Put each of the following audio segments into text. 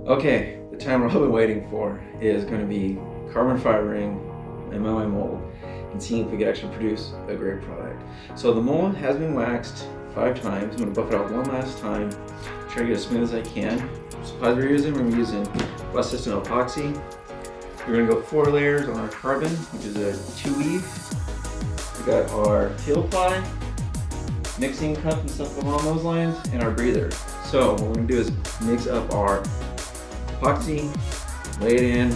Okay, the timer I've been waiting for is going to be carbon fibering my mold and seeing if we can actually produce a great product. So the mold has been waxed 5 times. I'm going to buff it out one last time, try to get as smooth as I can. Supplies we're using West System epoxy. We're going to go 4 layers on our carbon, which is a 2 weave. We got our peel ply, mixing cup and stuff along those lines, and our breather. So what we're going to do is mix up our epoxy, lay it in,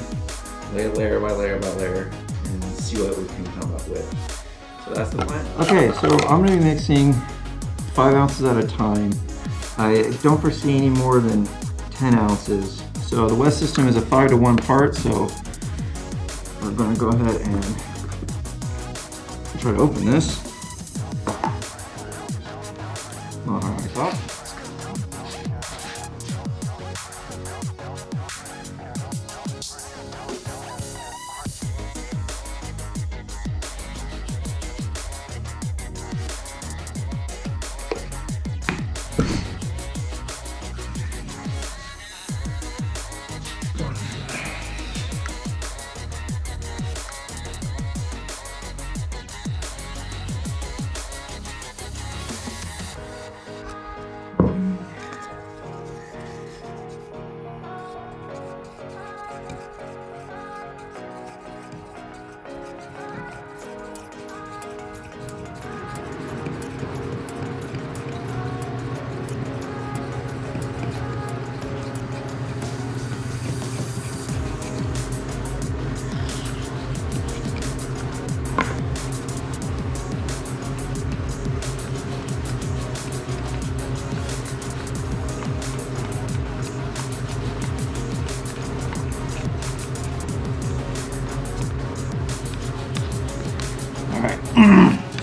lay it layer by layer by layer, and see what we can come up with. So that's the plan. Okay, so I'm going to be mixing 5 ounces at a time. I don't foresee any more than 10 ounces. So the West System is a 5 to 1 part, so we're going to go ahead and try to open this. Not how I thought.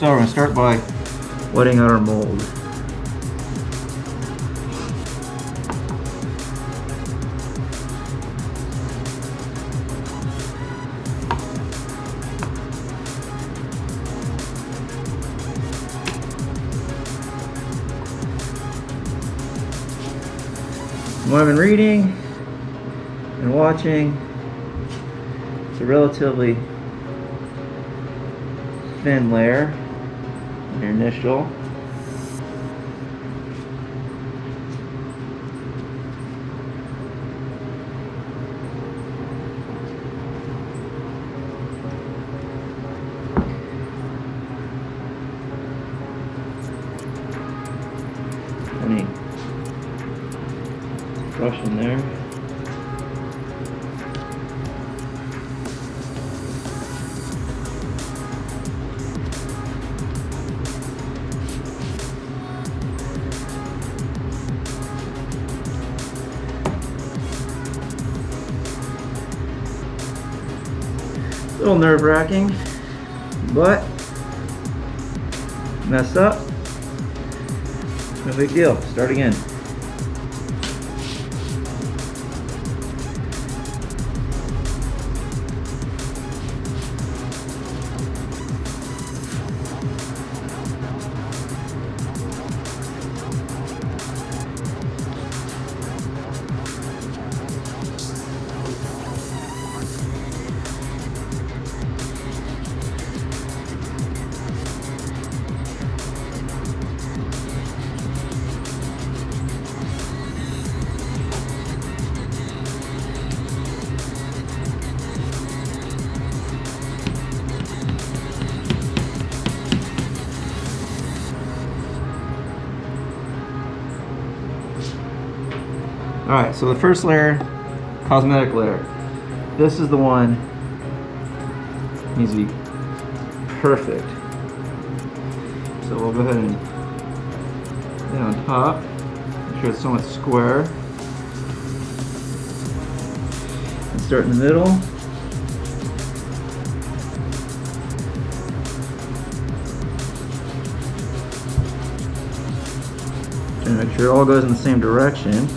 So we're going to start by wetting out our mold. What I've been reading and watching, it's a relatively thin layer. Your initial. Any brush in there. A little nerve-wracking, but messed up. No big deal. Start again. Alright, so the first layer, cosmetic layer. This is the one needs to be perfect. So we'll go ahead and lay it on top. Make sure it's somewhat square. And start in the middle. And make sure it all goes in the same direction.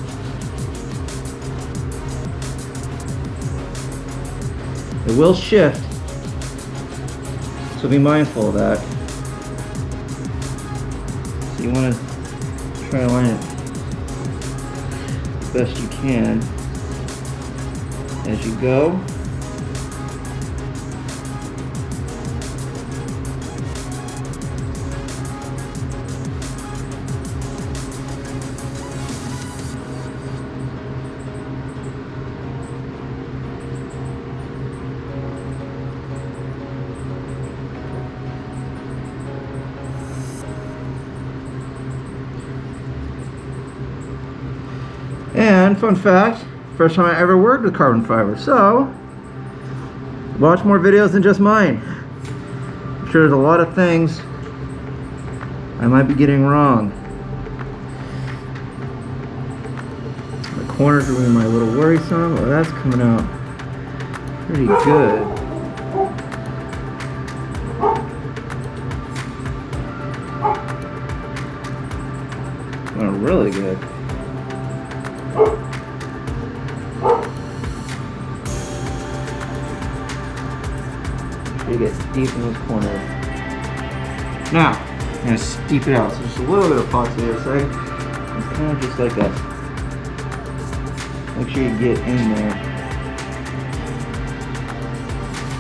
It will shift, so be mindful of that. So you want to try to line it the best you can. as you go. And fun fact, first time I ever worked with carbon fiber. So, watch more videos than just mine. I'm sure there's a lot of things I might be getting wrong. The corners are my little worrisome. Well, that's coming out pretty good. Oh, really good. You get deep in those corners. Now, I'm going to steep it out. So just a little bit of epoxy there, so it's kind of just like that. Make sure you get in there.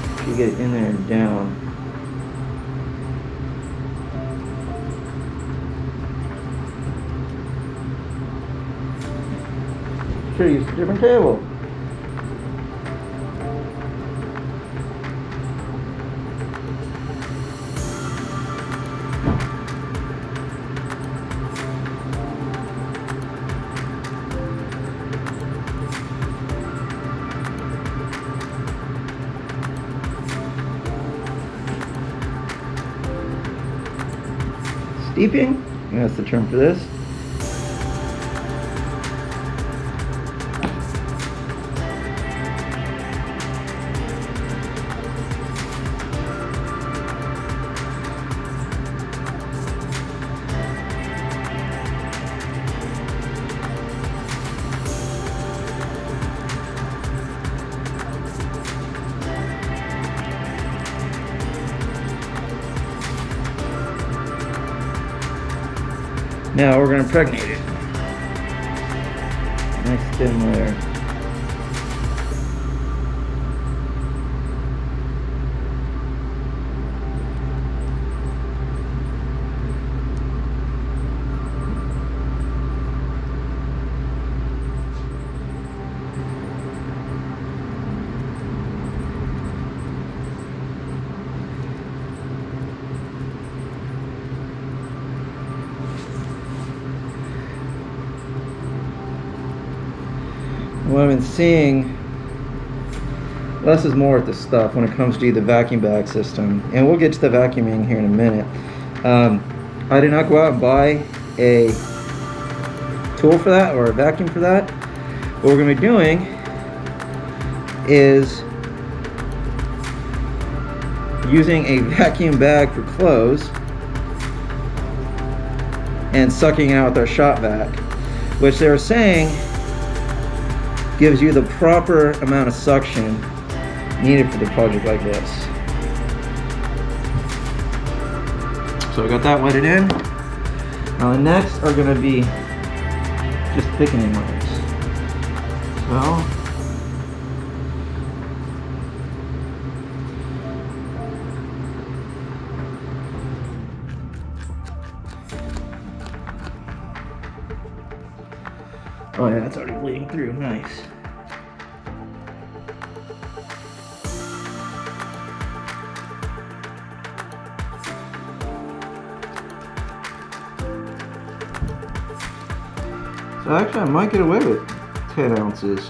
Make sure you get it in there and down. Should use a different table. Steeping, that's the term for this. Now we're going to impregnate it. Nice thin layer. What I've been seeing, less is more with this stuff when it comes to the vacuum bag system, and we'll get to the vacuuming here in a minute. I did not go out and buy a tool for that or a vacuum for that. What we're going to be doing is using a vacuum bag for clothes and sucking it out with our shop vac, which they were saying gives you the proper amount of suction needed for the project like this. So I got that wetted in. Now the next are going to be just thickening layers. So oh yeah, it's already bleeding through. Nice. So actually I might get away with 10 ounces.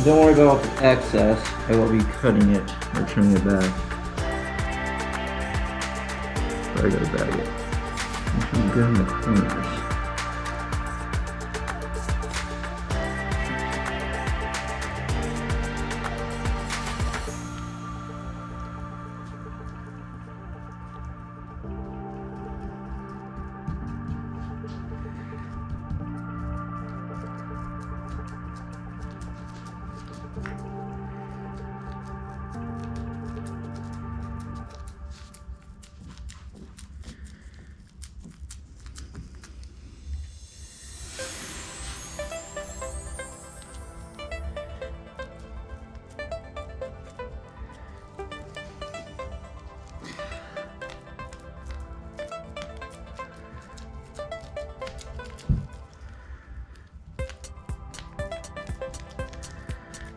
Don't worry about the excess. I will be cutting it or trimming it back. But I gotta bag it. Make sure I'm good in the corners.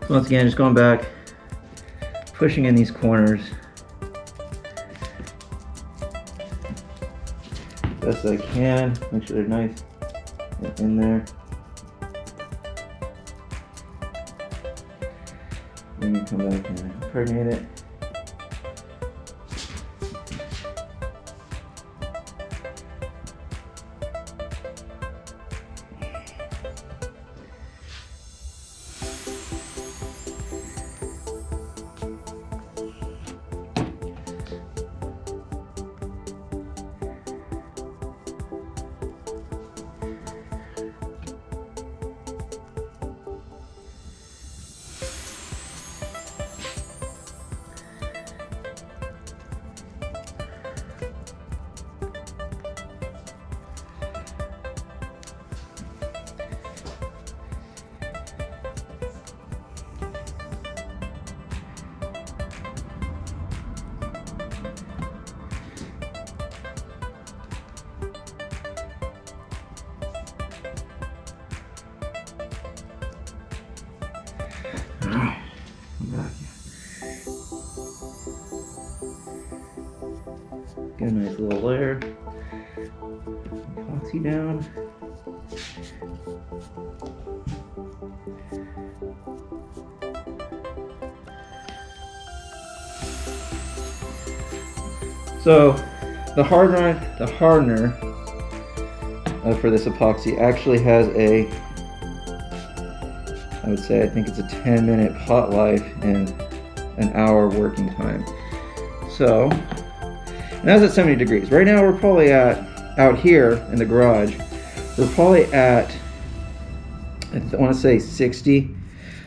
So once again, just going back, pushing in these corners best I can. Make sure they're nice and in there. Then you come back and impregnate it. Alright, come back here. Get a nice little layer. Epoxy down. So the hardener for this epoxy actually has a, I would say, I think it's a 10-minute pot life and an hour working time. So, and that's at 70 degrees. Right now we're probably at, out here in the garage, we're probably at, I want to say 60.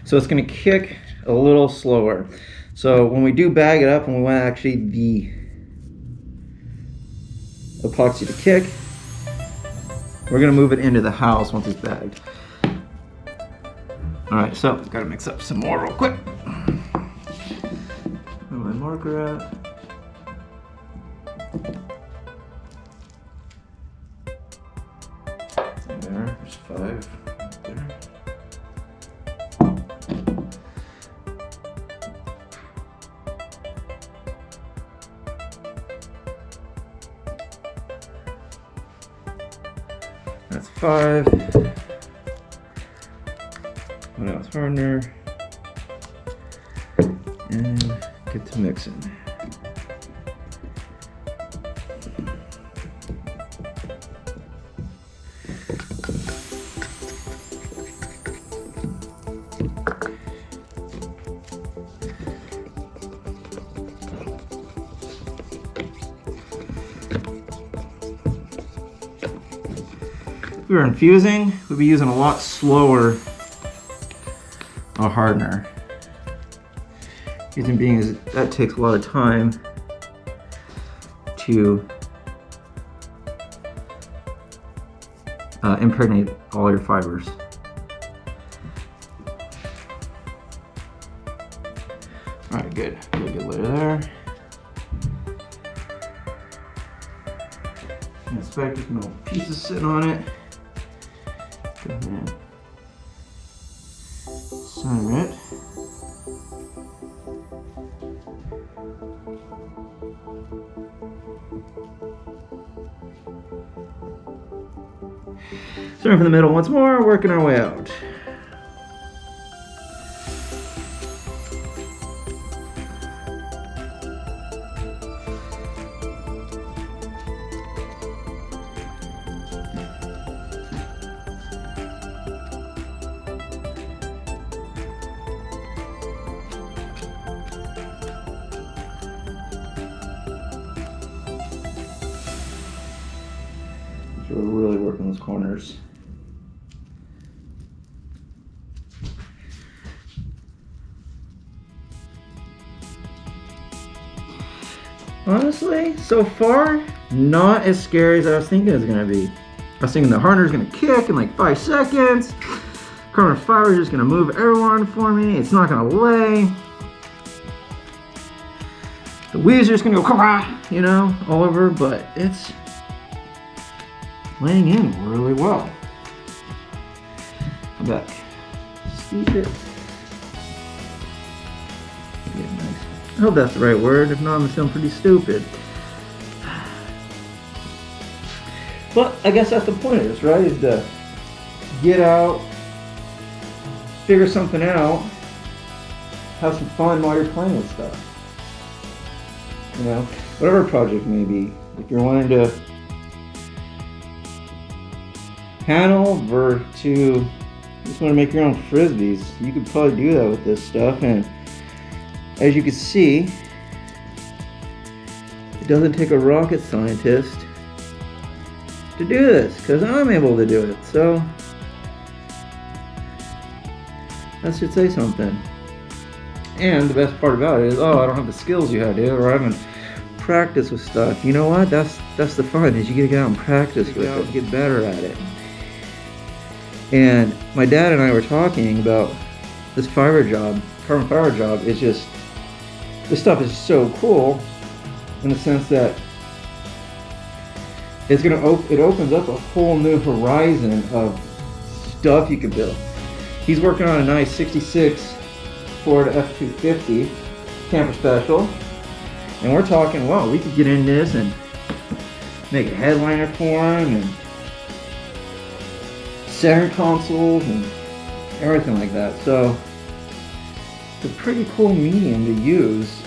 So it's going to kick a little slower. So when we do bag it up and we want actually the epoxy to kick, we're going to move it into the house once it's bagged. Alright, so gotta mix up some more real quick. Where my marker at? There, there's 5 right there. That's 5. What else? Hardener. And get to mixing. If we were infusing, we'd be using a lot slower a hardener. Reason being is that takes a lot of time to impregnate all your fibers. All right, good. Really good layer there. Inspect, there's no pieces sitting on it. Go ahead and center it. Starting from the middle once more, working our way out. So we're really working those corners. Honestly, so far, not as scary as I was thinking it was gonna be. I was thinking the hardener's gonna kick in like 5 seconds. Carbon fiber is just gonna move everyone for me. It's not gonna lay. The weaves are just gonna go, you know, all over, but it's laying in really well. Come back. Steep it. I hope that's the right word. If not, I'm gonna sound pretty stupid. But I guess that's the point of this, right? Is to get out, figure something out, have some fun while you're playing with stuff. You know, whatever project may be. If you're wanting to panel or to just want to make your own frisbees, you could probably do that with this stuff. And as you can see, it doesn't take a rocket scientist to do this, because I'm able to do it. So that should say something. And the best part about it is, oh, I don't have the skills you had to, or I haven't practiced with stuff. You know what? That's the fun, is you get to get out and practice with it, get better at it. And my dad and I were talking about this fiber job, carbon fiber job. Is just, this stuff is so cool in the sense that it's gonna it opens up a whole new horizon of stuff you can build. He's working on a nice 66 Ford F-250 camper special, and we're talking, well, we could get in this and make a headliner for him and center consoles and everything like that. So it's a pretty cool medium to use.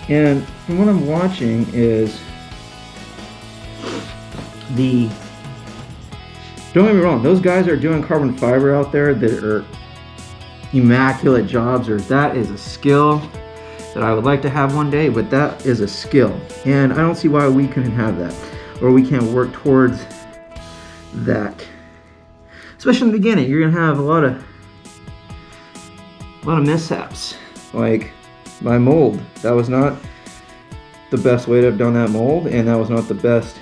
And from what I'm watching is don't get me wrong, those guys are doing carbon fiber out there that are immaculate jobs, or that is a skill that I would like to have one day, but that is a skill. And I don't see why we couldn't have that, or we can't work towards that. Especially in the beginning, you're gonna have a lot of mishaps. Like my mold, that was not the best way to have done that mold, and that was not the best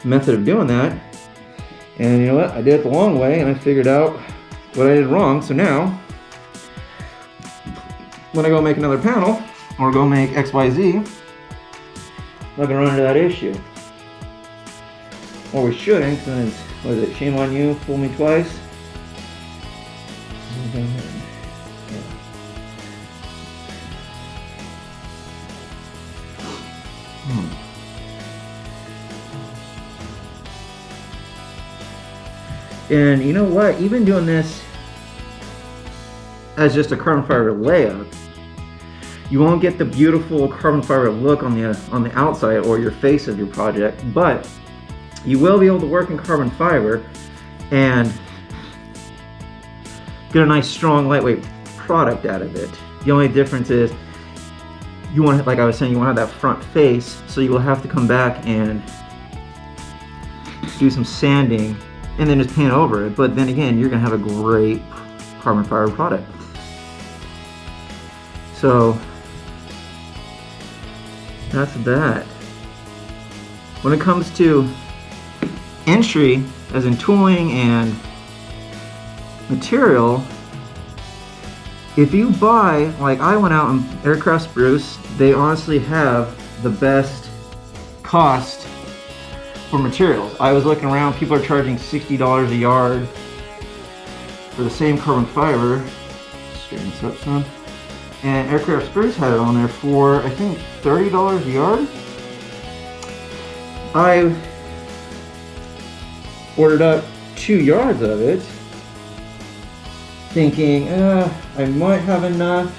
method of doing that. And you know what? I did it the long way, and I figured out what I did wrong. So now, when I go make another panel or go make XYZ, I'm not gonna run into that issue. Or we shouldn't, because what is it? Shame on you, fool me twice. And you know what? Even doing this as just a carbon fiber layout, you won't get the beautiful carbon fiber look on the outside or your face of your project, but you will be able to work in carbon fiber and get a nice, strong, lightweight product out of it. The only difference is you want, like I was saying, you want to have that front face, so you will have to come back and do some sanding and then just paint over it. But then again, you're gonna have a great carbon fiber product. So that's that. When it comes to entry, as in tooling and material, if you buy, like I went out and Aircraft Spruce, they honestly have the best cost for materials. I was looking around, people are charging $60 a yard for the same carbon fiber. Straighten this up some. And Aircraft Spruce had it on there for, I think, $30 a yard. I ordered up 2 yards of it, thinking, I might have enough.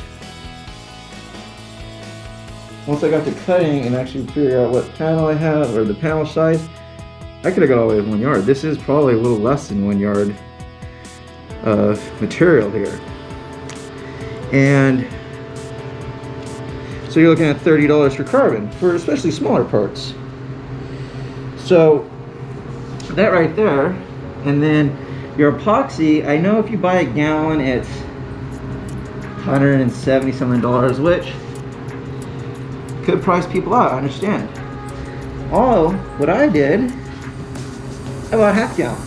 Once I got to cutting and actually figure out what panel I have, or the panel size, I could have got all the way to 1 yard. This is probably a little less than 1 yard of material here. And so you're looking at $30 for carbon, for especially smaller parts. So that right there, and then your epoxy, I know if you buy a gallon, it's $170 something, which could price people out, I understand. What I did, I bought a half gallon.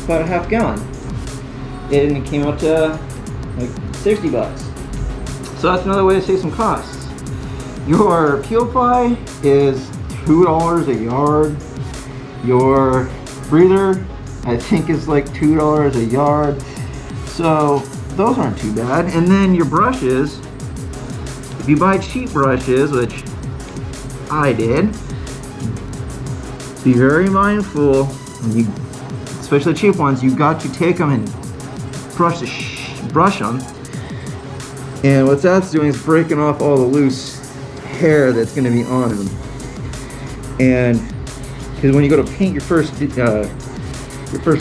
About a half gallon. And it came out to like 60 bucks. So that's another way to save some costs. Your peel ply is $2 a yard. Your breather I think is like $2 a yard. So those aren't too bad. And then your brushes, if you buy cheap brushes, which I did, be very mindful, especially the cheap ones, you got to take them and brush them. And what that's doing is breaking off all the loose hair that's going to be on them. And because when you go to paint your first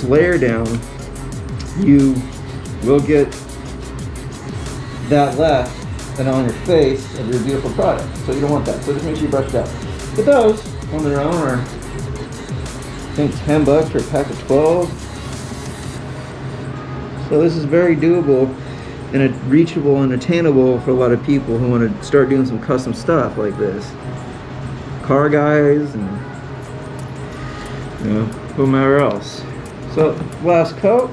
layer down, you will get that left and on your face of your beautiful product. So you don't want that. So just make sure you brush it out. But those on their own are, I think, $10 for a pack of 12. So this is very doable and reachable and attainable for a lot of people who want to start doing some custom stuff like this. Car guys and, you know, whomever else. So last coat.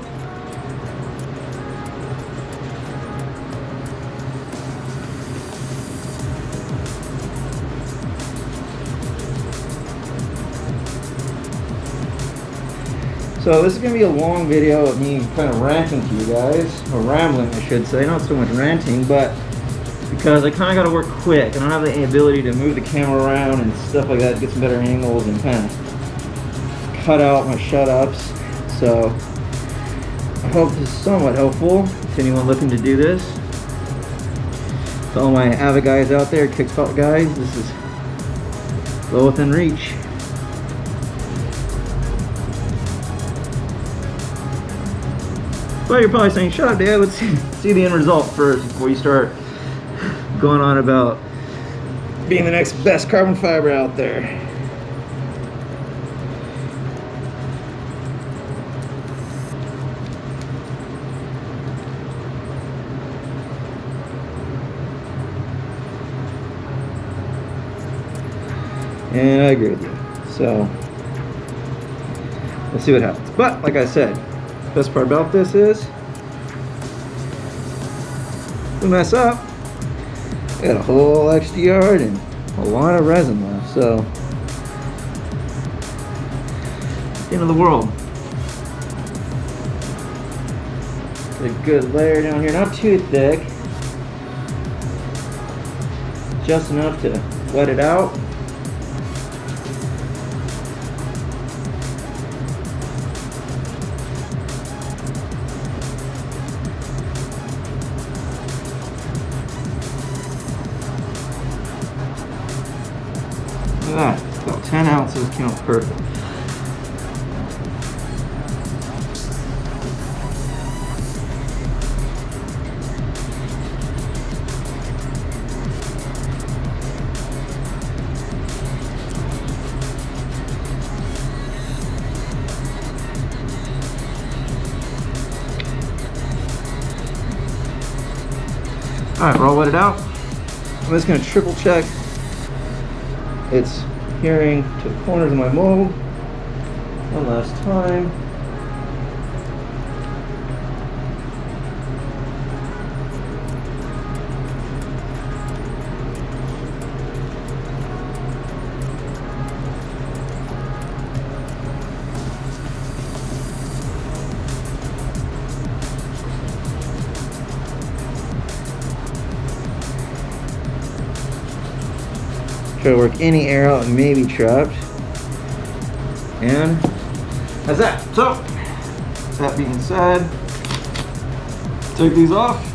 So this is going to be a long video of me kind of ranting to you guys, or rambling I should say, not so much ranting, but because I kind of got to work quick. I don't have the ability to move the camera around and stuff like that to get some better angles and kind of cut out my shut-ups. So I hope this is somewhat helpful to anyone looking to do this. To all my Avid guys out there, kickstart guys, this is well within reach. Well, you're probably saying, shut up, Dad, let's see the end result first before you start going on about being the next best carbon fiber out there. And I agree with you. So, we'll see what happens. But, like I said, best part about this is, if we mess up, I got a whole extra yard and a lot of resin left, so end of the world. A good layer down here, not too thick, just enough to wet it out. Look at that, about 10 ounces came out perfect. Alright, we're all wetted out. I'm just going to triple check it's adhering to the corners of my mold one last time. Try to work any air out that may be trapped. And that's that. So, that being said, take these off.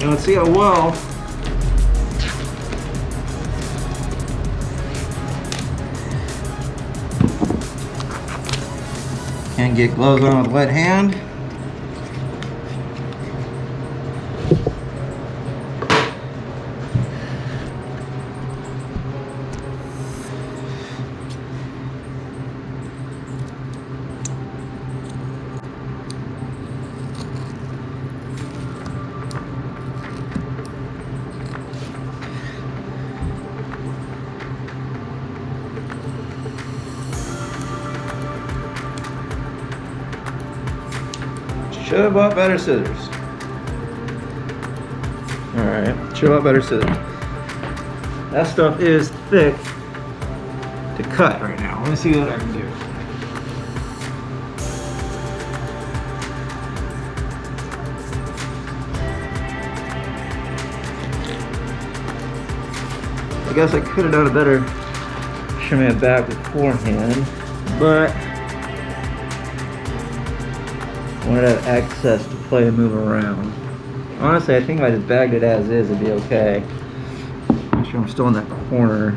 And let's see how well and get gloves on with wet hand. Should have bought better scissors. Alright, should have bought better scissors. That stuff is thick to cut right now. Let me see what I can do. I guess I could have done a better trimming it back beforehand, but I wanted to have access to play and move around. Honestly, I think if I just bagged it as is, it'd be okay. Make sure I'm still in that corner.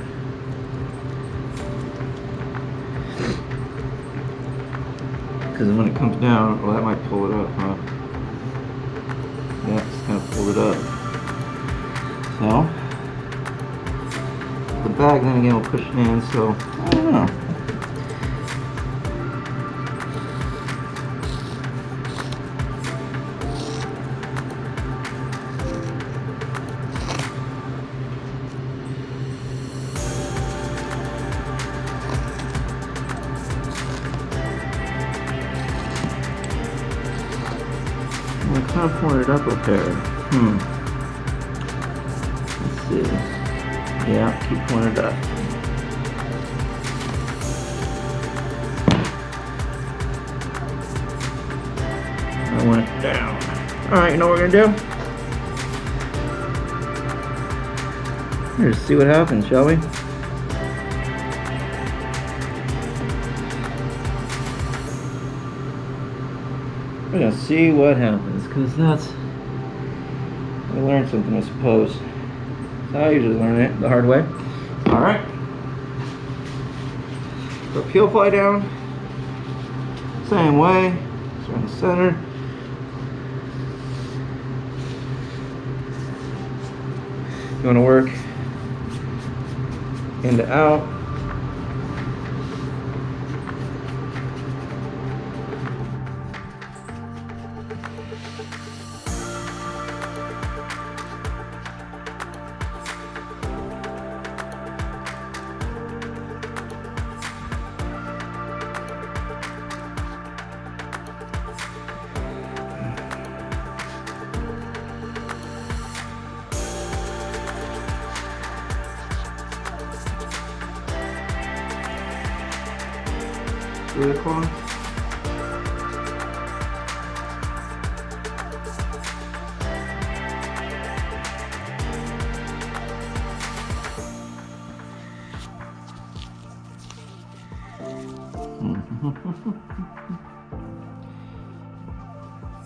Because when it comes down, well, that might pull it up, huh? Yeah, it's kind of pulled it up. So, the bag then again will push it in, so I don't know. I kind of poured it up okay. Let's see. Yeah, keep pouring it up. I went down. Alright, you know what we're gonna do? Let's see what happens, shall we? We're gonna see what happens, because that's, I learned something, I suppose. That's how I usually learn it, the hard way. Alright. Put peel ply down. Same way. It's around the center. You want to work in to out. See the cloth?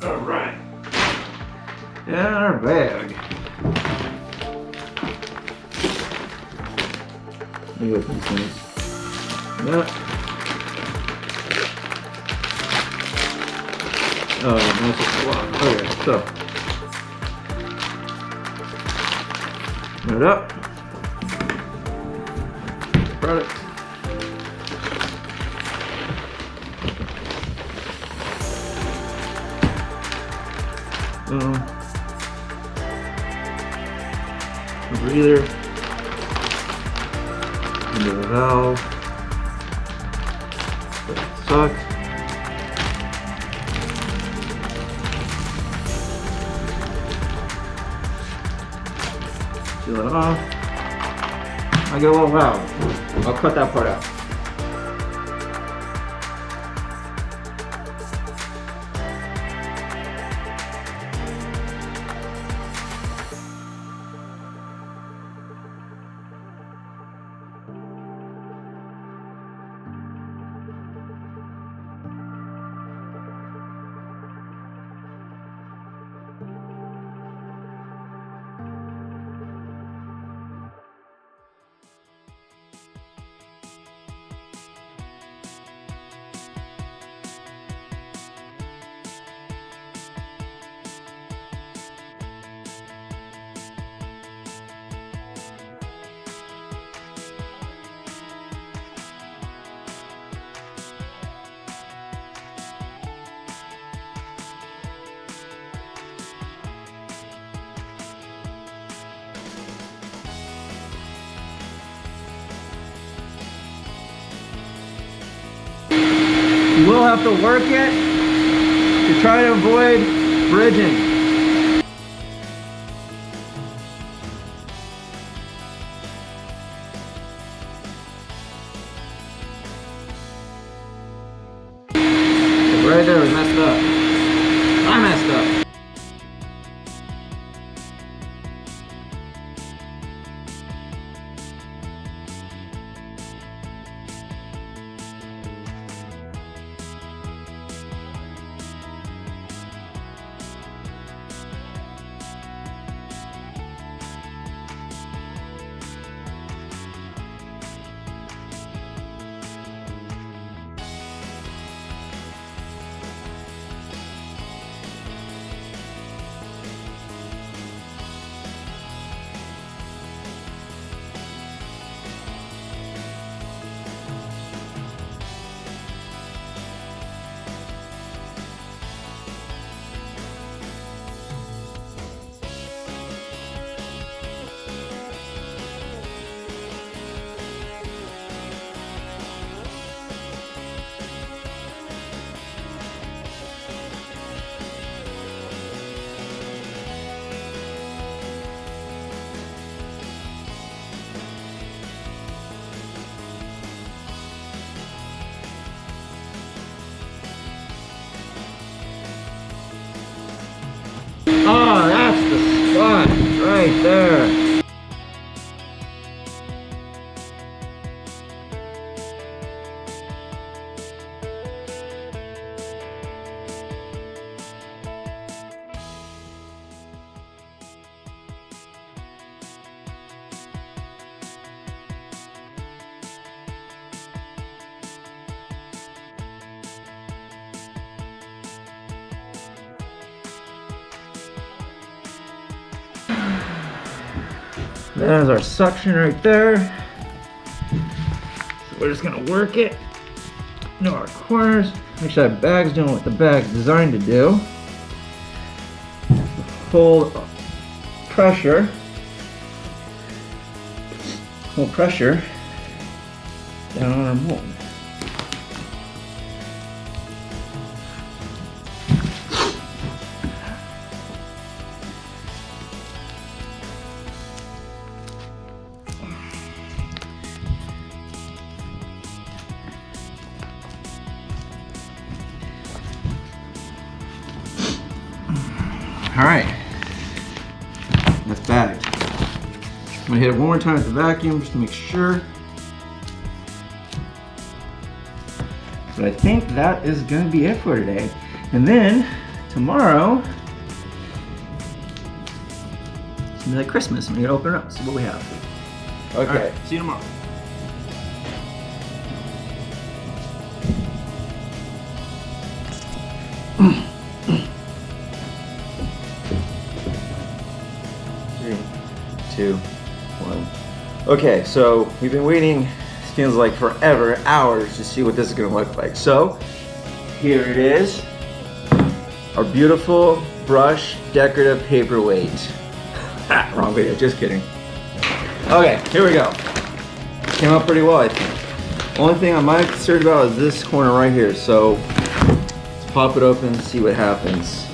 All right. In our bag. Let me open these things. Yeah. Oh, that's just a lot. Okay, so put it up. Product. A breather into the valve. Let it suck. Seal it off. I get a little valve. I'll cut that part out. You will have to work it to try to avoid bridging. Right there, we messed up. I messed up. Oh, that's the spot right there. There's our suction right there. So we're just gonna work it into our corners. Make sure that bag's doing what the bag's designed to do. Hold pressure. Hold pressure down on our mold. All right, that's bagged. I'm gonna hit it one more time with the vacuum just to make sure. But I think that is gonna be it for today. And then tomorrow, it's gonna be like Christmas. I'm gonna open it up, see what we have. Okay, all right, see you tomorrow. Two, one. Okay, so we've been waiting, feels like forever, hours to see what this is gonna look like. So here it is, our beautiful brush decorative paperweight. Wrong video, just kidding. Okay, here we go. Came out pretty well, I think. Only thing I might be concerned about is this corner right here. So let's pop it open, see what happens.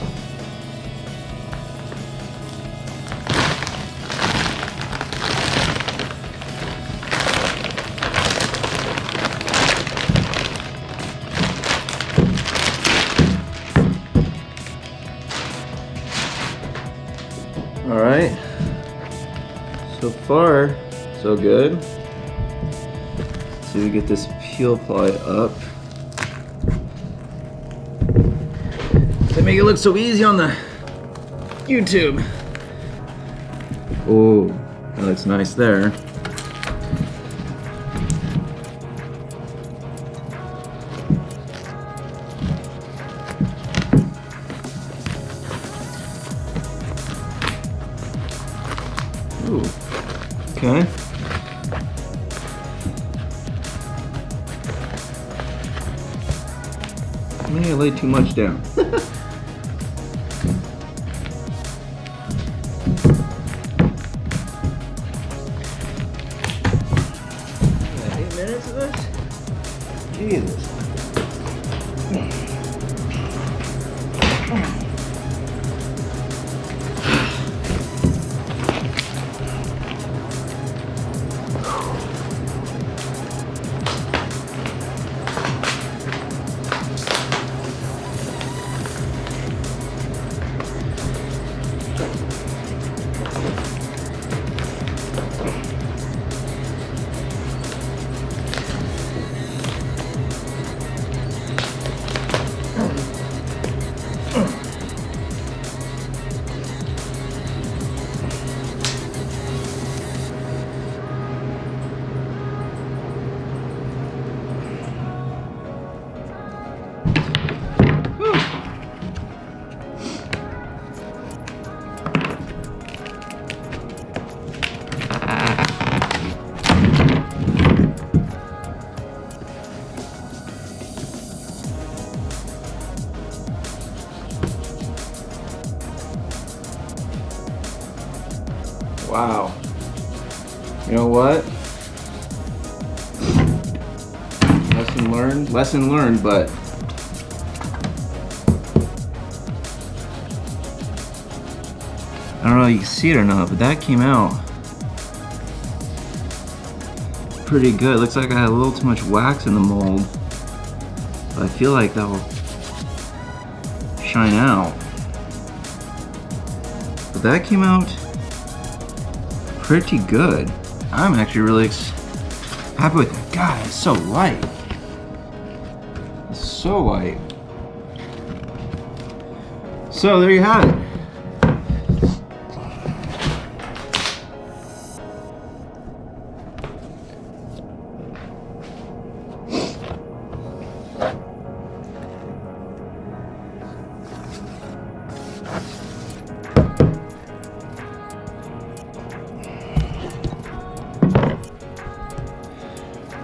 All right, so far, so good. Let's see if we get this peel ply up. They make it look so easy on the YouTube. Oh, that looks nice there. Ooh, okay. Maybe I laid too much down. 8 minutes of this? Jesus. Wow. You know what? Lesson learned, but I don't know if you can see it or not, but that came out pretty good. Looks like I had a little too much wax in the mold, but I feel like that'll shine out. But that came out pretty good. I'm actually really happy with it. God, it's so light. It's so light. So there you have it.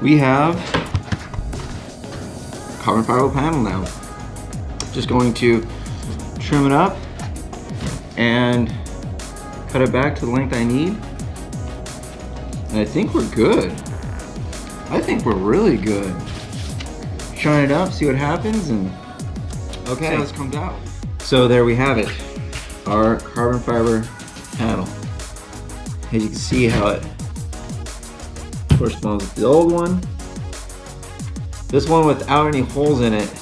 We have a carbon fiber panel now. Just going to trim it up and cut it back to the length I need. And I think we're good. I think we're really good. Shine it up, see what happens, and okay, see how this comes out. So there we have it, our carbon fiber panel. As you can see how it corresponds with the old one. This one without any holes in it,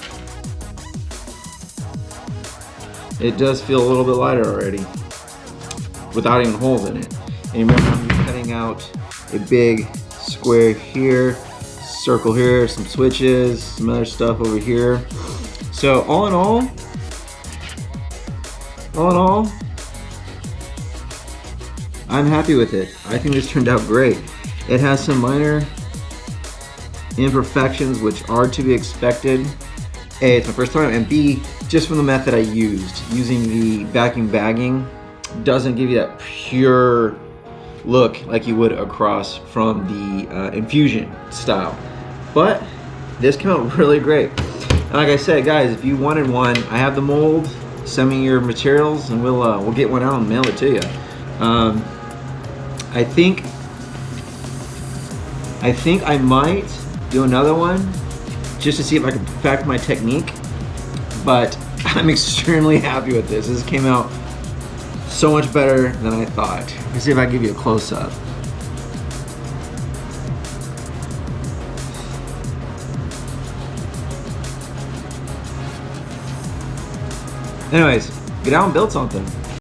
it does feel a little bit lighter already without even holes in it. And remember, I'm just cutting out a big square here, circle here, some switches, some other stuff over here. So all in all, I'm happy with it. I think this turned out great. It has some minor imperfections which are to be expected. A, it's my first time, and B, just from the method I used. Using the vacuum bagging doesn't give you that pure look like you would across from the infusion style. But this came out really great. And like I said, guys, if you wanted one, I have the mold. Send me your materials and we'll get one out and mail it to you. I think I might do another one just to see if I can perfect my technique, but I'm extremely happy with this. This came out so much better than I thought. Let's see if I can give you a close-up. Anyways, get out and build something.